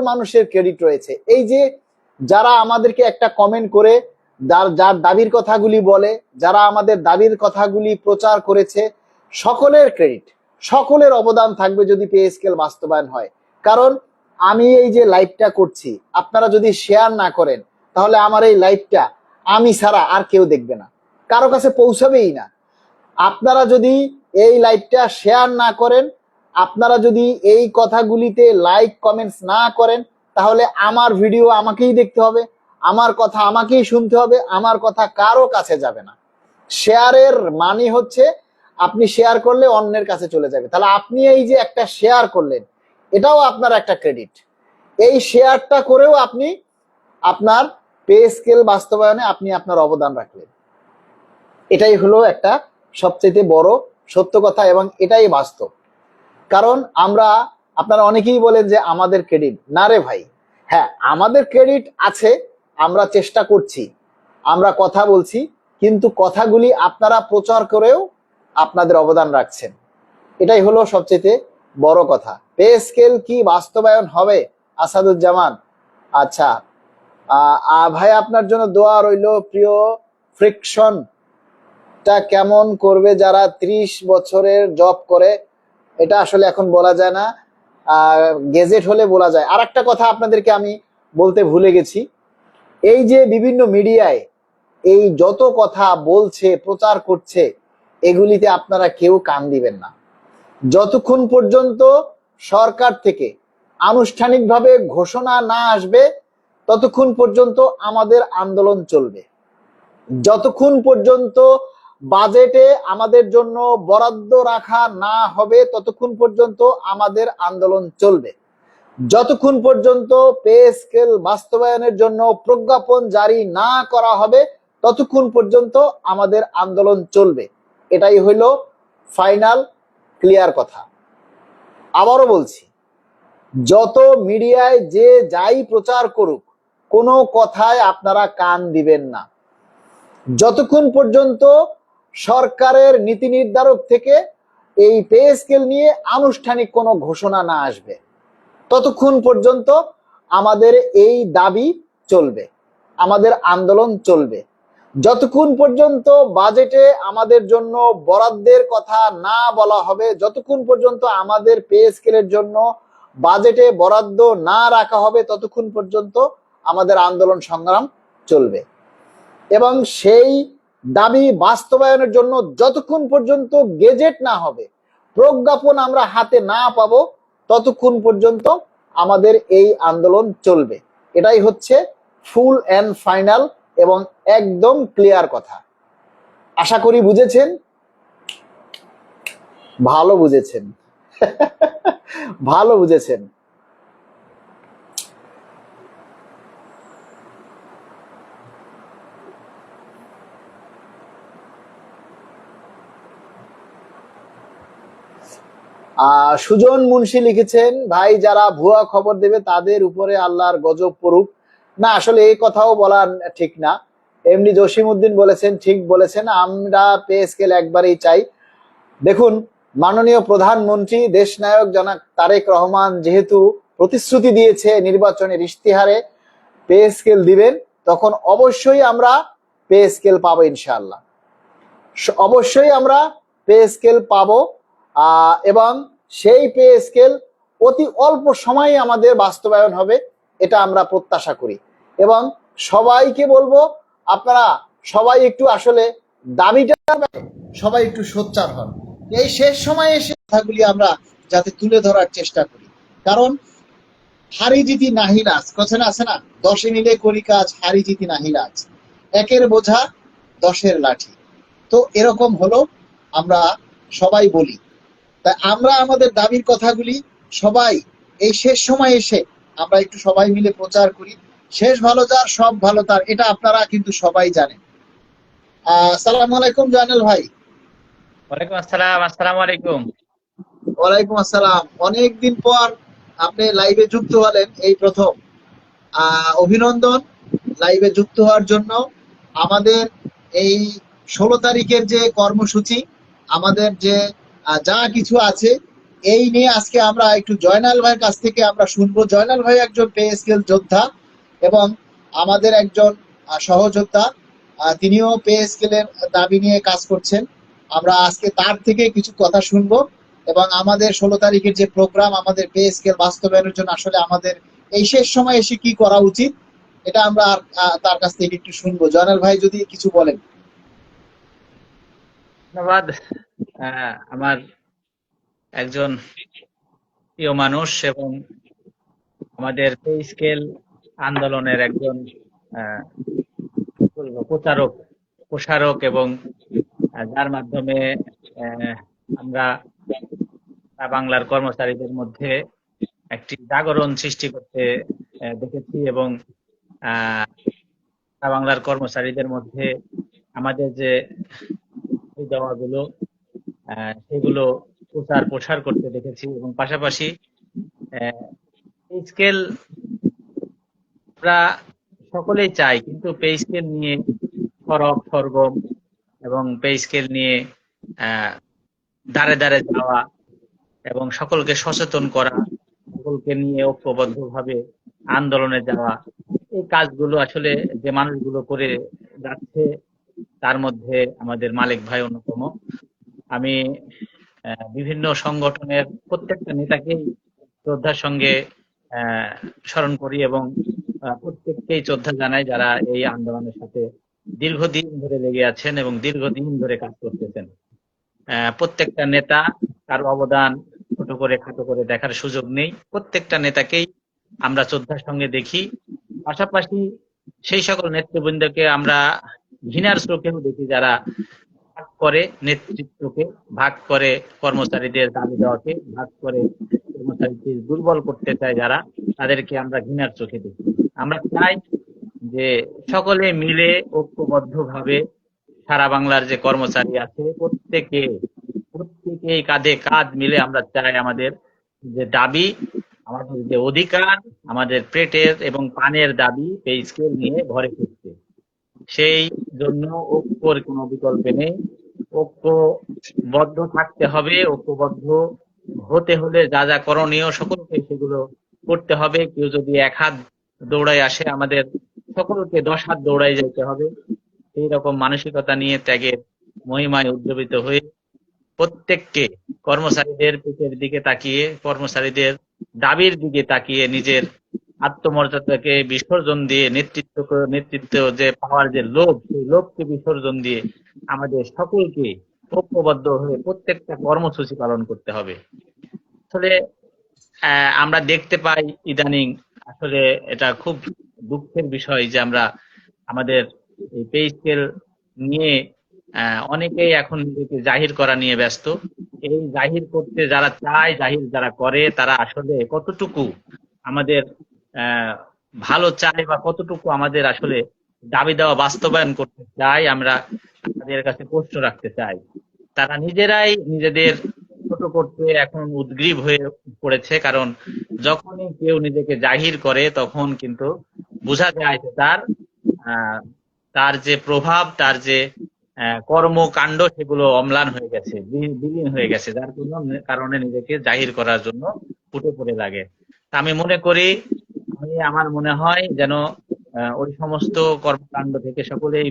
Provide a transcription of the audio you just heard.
মানুষের ক্রেডিট রয়েছে। এই যে যারা আমাদেরকে একটা কমেন্ট করে যার দাবির কথাগুলি বলে, যারা আমাদের দাবির কথাগুলি প্রচার করেছে, সকলের ক্রেডিট, সকলের অবদান থাকবে যদি পে স্কেল বাস্তবায়ন হয়। কারণ আমি এই যে লাইভটা করছি, আপনারা যদি শেয়ার না করেন তাহলে আমার এই লাইভটা আমি ছাড়া আর কেউ দেখবে না, কারো কাছে পৌঁছাবেই না। আপনারা যদি এই লাইভটা শেয়ার না করেন, আপনারা যদি এই কথাগুলিতে লাইক কমেন্টস না করেন, তাহলে আমার ভিডিও আমাকেই দেখতে হবে, আমার কথা আমাকেই শুনতে হবে, আমার কথা কারো কাছে যাবে না। শেয়ারের মানে হচ্ছে আপনি শেয়ার করলে অন্যের কাছে চলে যাবে। তাহলে আপনি এই যে একটা শেয়ার করলেন, এটাও আপনার একটা ক্রেডিট। এই শেয়ারটা করেও আপনি আপনার পে স্কেল বাস্তবায়নে আপনি আপনার অবদান রাখলেন। এটাই হলো একটা সবচেয়ে বড় সত্য কথা এবং এটাই বাস্তব। কারণ আপনারা অনেকেই বলেন যে আমাদের ক্রেডিট না রে ভাই। হ্যাঁ, আমাদের ক্রেডিট আছে, আমরা চেষ্টা করছি, আমরা কথা বলছি, কিন্তু কথাগুলি আপনারা প্রচার করেও আপনাদের অবদান রাখছেন। এটাই হলো সবচেয়ে বড় কথা। পে স্কেল কি বাস্তবায়ন হবে? আসাদুজ্জামান, আচ্ছা ভাই আপনার জন্য দোয়া রইল। প্রিয় ফ্রিকশনটা কেমন করবে যারা 30 বছরের জব করে? এটা আসলে এখন বলা যায় না, গেজেট হলে বলা যায়। আর একটা কথা আপনাদেরকে আমি বলতে ভুলে গেছি, এই যে বিভিন্ন মিডিয়ায় এই যত কথা বলছে, প্রচার করছে, এগুলিতে আপনারা কেউ কান দিবেন না। যতক্ষণ পর্যন্ত সরকার থেকে আনুষ্ঠানিকভাবে ঘোষণা না আসবে ততক্ষণ পর্যন্ত আমাদের আন্দোলন চলবে। যতক্ষণ পর্যন্ত বাজেটে আমাদের জন্য বরাদ্দ রাখা না হবে ততক্ষণ পর্যন্ত আমাদের আন্দোলন চলবে। যতক্ষণ পর্যন্ত পে স্কেল বাস্তবায়নের জন্য প্রজ্ঞাপন জারি না করা হবে ততক্ষণ পর্যন্ত আমাদের আন্দোলন চলবে। এটাই হইল ফাইনাল ক্লিয়ার কথা। আবারও বলছি, যত মিডিয়ায় যে যাই প্রচার করুক, কোনো কথায় আপনারা কান দিবেন না। যতক্ষণ পর্যন্ত সরকারের নীতি নির্ধারক থেকে এই পে স্কেল নিয়ে আনুষ্ঠানিক কোনো ঘোষণা না আসবে ততক্ষণ পর্যন্ত আমাদের এই দাবি চলবে, আমাদের আন্দোলন চলবে। যতক্ষণ পর্যন্ত বাজেটে আমাদের জন্য বরাদ্দের কথা না বলা হবে, যতক্ষণ পর্যন্ত আমাদের পে স্কেলের জন্য বাজেটে বরাদ্দ না রাখা হবে ততক্ষণ পর্যন্ত আমাদের আন্দোলন সংগ্রাম চলবে। এবং সেই দাবি বাস্তবায়নের জন্য যতক্ষণ পর্যন্ত গেজেট না হবে, প্রজ্ঞাপন আমরা হাতে না পাবো, ততক্ষণ পর্যন্ত আমাদের এই আন্দোলন চলবে। এটাই হচ্ছে ফুল অ্যান্ড ফাইনাল এবং একদম ক্লিয়ার কথা। আশা করি বুঝেছেন, ভালো বুঝেছেন। ভালো বুঝেছেন। সুজন মুন্সি লিখেছেন, ভাই যারা ভুয়া খবর দেবে তাদের উপরে আল্লাহর গজব পড়ুক। না, আসলে এই কথাও বলা ঠিক না। এমনি জসিমউদ্দিন বলেছেন, ঠিক বলেছেন, আমরা পে স্কেল একবারেই চাই। দেখুন, মাননীয় প্রধানমন্ত্রী দেশনায়ক জনাব তারেক রহমান যেহেতু প্রতিশ্রুতি দিয়েছে নির্বাচনের ইশতেহারে পে স্কেল দিবেন, তখন অবশ্যই আমরা পে স্কেল পাবো ইনশাআল্লাহ। অবশ্যই আমরা পে স্কেল পাবো এবং সেই পে স্কেল অতি অল্প সময়ে আমাদের বাস্তবায়ন হবে, এটা আমরা প্রত্যাশা করি। এবং সবাইকে বলবো, আপনারা সবাই একটু আসলে দাবিটা সবাই একটু সোচ্চার হন। এই শেষ সময়ে এসে কথাগুলি আমরা যাতে তুলে ধরার চেষ্টা করি। কারণ হারি জিতি নাহিলাজ কথা আছে না, 10 মিলে করি কাজ, হারি জিতি নাহিলাজ, একের বোঝা 10-এর লাঠি। তো এরকম হলো, আমরা সবাই বলি। তাই আমরা আমাদের দাবির কথাগুলি সবাই এই শেষ সময় এসে আমরা একটু সবাই মিলে প্রচার করি। শেষ ভালো যার, সব ভালো তার, এটা আপনারা কিন্তু সবাই জানেন। আসসালামু আলাইকুম জয়নাল ভাই। ওয়ালাইকুম আসসালাম। আসসালামু আলাইকুম। ওয়ালাইকুম আসসালাম। অনেকদিন পর আপনি লাইভে যুক্ত হলেন, এই প্রথম। অভিনন্দন লাইভে যুক্ত হওয়ার জন্য। আমাদের এই 16 তারিখের যে কর্মসূচি, আমাদের যে যা কিছু আছে, এই নিয়ে আজকে আমরা একটু জয়নাল ভাইয়ের কাছ থেকে আমরা শুনবো। জয়নাল ভাই একজন পে স্কেল যোদ্ধা এবং আমাদের একজন সহযোদ্ধা। তিনিও পে স্কেলের দাবি নিয়ে কাজ করছেন। আমরা আজকে তার থেকে কিছু কথা শুনবো এবং আমাদের 16 তারিখের যে প্রোগ্রাম, আমাদের পে স্কেল বাস্তবায়নের জন্য আসলে আমাদের এই শেষ সময় এসে কি করা উচিত, এটা আমরা তার কাছ থেকে একটু শুনবো। জয়নাল ভাই যদি কিছু বলেন। ধন্যবাদ। আমার একজন প্রিয় মানুষ এবং আমাদের পে স্কেল আন্দোলনের একজন আহ, কি বলবো, প্রসারক এবং যার মাধ্যমে আহ, আমরা বাংলার কর্মচারীদের মধ্যে একটি জাগরণ সৃষ্টি করতে দেখেছি এবং আহ, বাংলার কর্মচারীদের মধ্যে আমাদের যে দেওয়াগুলো সেগুলো প্রসার করতে দেখেছি এবং পাশাপাশি পে স্কেল আমরা সকলেই চাই, কিন্তু পে স্কেল নিয়ে সরব সরগম এবং পে স্কেল নিয়ে আহ দাঁড়ে দাঁড়ে যাওয়া এবং সকলকে সচেতন করা, সকলকে নিয়ে ঐক্যবদ্ধভাবে আন্দোলনে যাওয়া, এই কাজগুলো আসলে যে মানুষগুলো করে যাচ্ছে তার মধ্যে আমাদের মালিক ভাই অন্যতম। আমি বিভিন্ন সংগঠনের প্রত্যেকটা নেতাকেই শ্রদ্ধার সঙ্গে আহ, স্মরণ করি এবং প্রত্যেককেই শ্রদ্ধা জানাই যারা এই আন্দোলনের সাথে দীর্ঘদিন ধরে লেগে আছেন এবং দীর্ঘদিন ধরে কাজ করতেছেন। প্রত্যেকটা নেতা, তার অবদান ছোট করে খাটো করে দেখার সুযোগ নেই। প্রত্যেকটা নেতাকেই আমরা শ্রদ্ধার সঙ্গে দেখি। পাশাপাশি সেই সকল নেতৃবৃন্দকে আমরা ঘৃণার চোখেও দেখি যারা ভাগ করে নেতৃত্বকে, ভাগ করে কর্মচারীদের দাবি দেওয়াকে, ভাগ করে কর্মচারীদের দুর্বল করতে চায় যারা, তাদেরকে আমরা ঘৃণার চোখে দেখি। আমরা চাই যে সকলে মিলে ঐক্যবদ্ধভাবে সারা বাংলার যে কর্মচারী আছে প্রত্যেকে কাঁধে কাঁধ মিলে আমরা চাই আমাদের যে দাবি, আমাদের যে অধিকার, আমাদের পেটের এবং পানের দাবি পে স্কেল নিয়ে ঘরে ফিরতে। সেই জন্য ঐক্যর কোনো বিকল্প নেই। ঐক্যবদ্ধ থাকতে হবে। ঐক্যবদ্ধ হতে হলে যা যা করণীয় সকলকে সেগুলো করতে হবে। কেউ যদি 1 হাত দৌড়ায় আসে, আমাদের সকলকে 10 হাত দৌড়াই যেতে হবে। এই রকম মানসিকতা নিয়ে ত্যাগের মহিমায় উজ্জীবিত হয়ে প্রত্যেককে কর্মচারীদের পিঠের দিকে তাকিয়ে, কর্মচারীদের দাবির দিকে তাকিয়ে নিজের আত্মমর্যাদাকে বিসর্জন দিয়ে নেতৃত্ব যে পাওয়ার যে লোভ, সেই লোভকে বিসর্জন দিয়ে আমাদের সকলকে ঐক্যবদ্ধ হয়ে প্রত্যেকটা কর্মসূচি পালন করতে হবে। আসলে আমরা দেখতে পাই ইদানিং, আসলে এটা খুব দুঃখের বিষয় যে আমরা আমাদের এই পে স্কেল নিয়ে অনেকেই এখন নিজেকে জাহির করা নিয়ে ব্যস্ত। এই জাহির করতে যারা চায়, জাহির যারা করে, তারা আসলে কতটুকু আমাদের আহ ভালো চায় বা কতটুকু আমাদের আসলে দাবি দেওয়া বাস্তবায়ন করতে চায়, আমরা তাদের কাছে প্রশ্ন রাখতে চাই। তারা নিজেরাই নিজেদের ছোট করতে এখন উদগ্রীব হয়ে পড়েছে, কারণ যখনই কেউ নিজেকে জাহির করে তখন কিন্তু বোঝা যায় যে আহ, তার যে প্রভাব, তার যে কর্মকাণ্ড, সেগুলো অম্লান হয়ে গেছে, বিলীন হয়ে গেছে, যার কোনো কারণে নিজেকে জাহির করার জন্য ফুটে পড়ে লাগে। তা আমি মনে করি, আমার মনে হয় যেন ওই সমস্ত কর্মকাণ্ড থেকে সকলেই